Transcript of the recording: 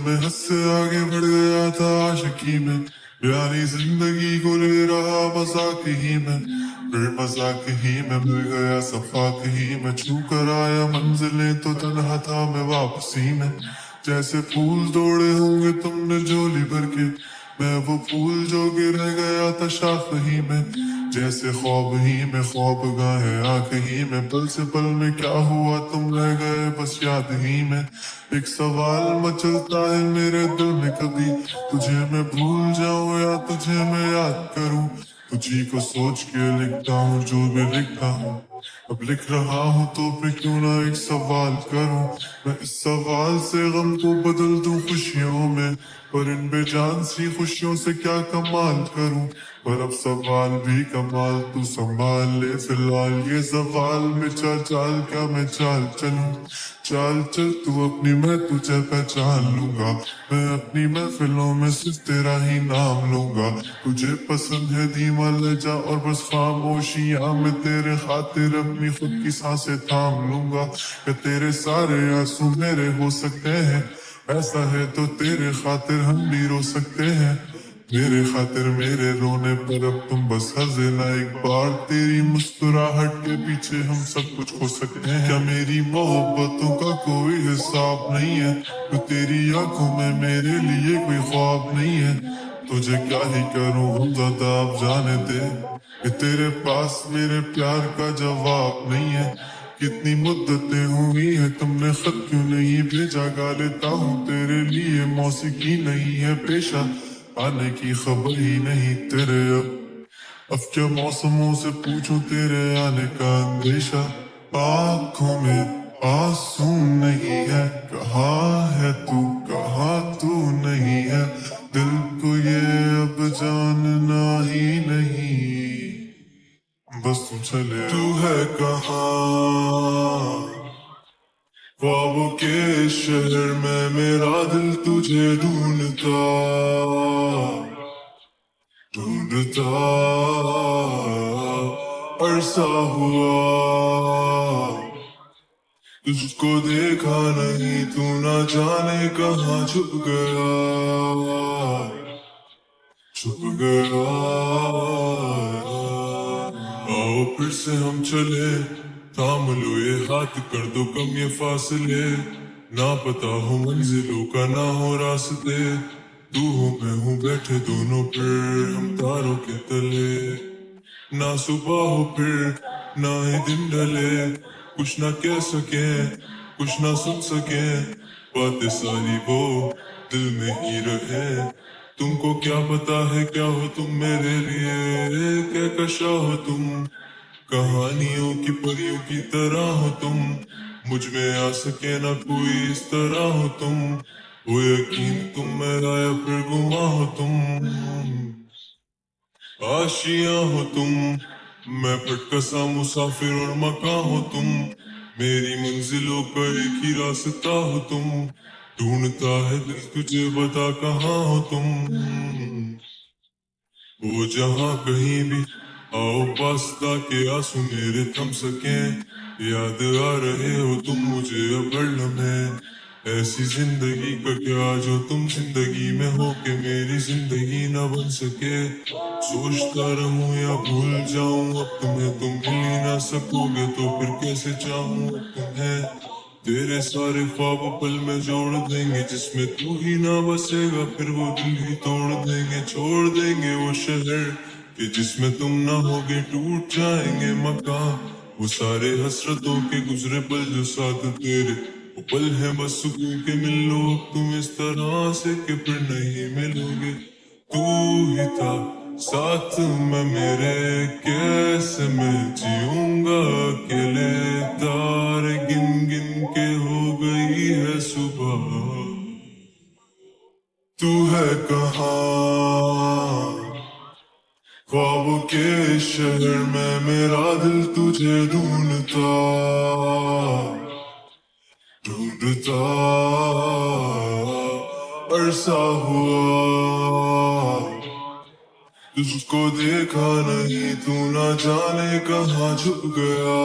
मैं हद से आगे बढ़ गया था आशिकी में, प्यारी जिंदगी को ले रहा मजाक ही में, फिर मजाक ही में मिल गया सफाक ही में, छू कर आया मंजिलें तो तन्हा था मैं वापसी में। जैसे फूल तोड़े होंगे तुमने झोली भर के, मैं वो फूल जो गिर गया था शाख ही में, जैसे ख्वाब ही में ख्वाब गाहे आंख ही में, पल से पल में क्या हुआ तुम रह गए बस याद ही में। एक सवाल मचलता है मेरे दिल में, कभी तुझे मैं भूल जाऊं या तुझे मैं याद करूं, तुझी को सोच के लिखता हूँ जो भी लिखता हूँ, अब लिख रहा हूँ तो फिर क्यों ना एक सवाल करूं, मैं इस सवाल से गम को बदल दूं खुशियों में, पर इन बेजान सी खुशियों से क्या कमाल करूं, पर अब सवाल भी कमाल तू संभाल ले फिलहाल ये सवाल में चाल चाल क्या मैं चाल चलूं, चाल चल तू अपनी मैं तुझे पहचान लूंगा, मैं अपनी महफिलों में सिर्फ तेरा ही नाम लूंगा, तुझे पसंद है धीमा लहजा और बस खामोशियां में तेरे खातिर अपनी खुद की सांसें थाम लूंगा, कि तेरे सारे आंसू मेरे हो सकते हैं, ऐसा है तो तेरे खातिर हम भी रो सकते हैं, मेरे खातिर मेरे रोने पर अब तुम बस हंसे ना एक बार, तेरी मुस्कुराहट के पीछे हम सब कुछ हो सकते हैं, क्या मेरी मोहब्बतों का कोई हिसाब नहीं है, तो तेरी आंखों में मेरे लिए कोई ख्वाब नहीं है, तुझे क्या ही करूं हम ज्यादा अब जाने दे, कि तेरे पास मेरे प्यार का जवाब नहीं है, कितनी मुद्दतें हुई है तुमने खत क्यों नहीं भेजा, गा लेता हूँ तेरे लिए मौसीकी नहीं है पेशा, आने की खबर ही नहीं तेरे अब क्या मौसमों से पूछूं तेरे आने का अंदेशा, आँखों में आंसू नहीं है, कहाँ है तू कहाँ तू नहीं है, दिल को ये अब जानना ही नहीं, बस तू चले तू है कहाँ, ख्वाबों के शहर में मेरा दिल तुझे ढूंढता ढूंढता अरसा हुआ, तुझको देखा नहीं तू ना जाने कहाँ छुप गया छुप गया, आओ फिर से हम चले, थाम लो ये हाथ कर दो कम ये फासले, ना पता हो मंजिलों का ना हो रास्ते, तू हो मैं हूँ बैठे दोनों फिर हम तारों के तले, ना सुबह हो फिर ना ही दिन ढले, कुछ ना कह सके कुछ ना सुन सके, बातें सारी वो दिल में ही रहे, तुमको क्या पता है क्या हो तुम मेरे लिए, क्या कशा हो तुम कहानियों की परियों की तरह हो तुम, मुझ में आ सके ना कोई इस तरह हो तुम, वो यकीन तुम मेरा या फिर गुमा हो तुम, आशियां हो तुम, मैं भटका सा मुसाफिर और मकां हो तुम, मेरी मंजिलों का एक ही रास्ता हो तुम, ढूंढता है दिल तुझे बता कहाँ हो तुम, वो जहाँ कहीं भी आओ पास ताकि आंसू मेरे थम सके, याद आ रहे हो तुम मुझे अब हर लम्हे, ऐसी जिंदगी का क्या जो तुम जिंदगी में हो के मेरी जिंदगी न बन सके, सोचता रहूं या भूल जाऊं अब तुम्हें, तुम मिल ही ना सकोगे तो फिर कैसे चाहूं अब तुम्हें, तेरे सारे ख्वाब पल में जोड़ देंगे, जिसमें तू ही ना बसेगा फिर वो दिल ही तोड़ देंगे, छोड़ देंगे वो शहर कि जिसमें तुम ना होगे, टूट जाएंगे मकान वो सारे हसरतों के गुजरे पल जो साथ तेरे, वो पल है बस सुकून के मिल लो अब तुम इस तरह से कि फिर नहीं मिलोगे, तू ही था साथ में मेरे, कैसे मैं जीऊंगा अकेले, तारे गिन गिन के हो गई है सुबह, तू है कहाँ, ख्वाबों के शहर में मेरा दिल तुझे ढूंढता ढूंढता अरसा हुआ, तुझको देखा नहीं तू ना जाने कहाँ छुप गया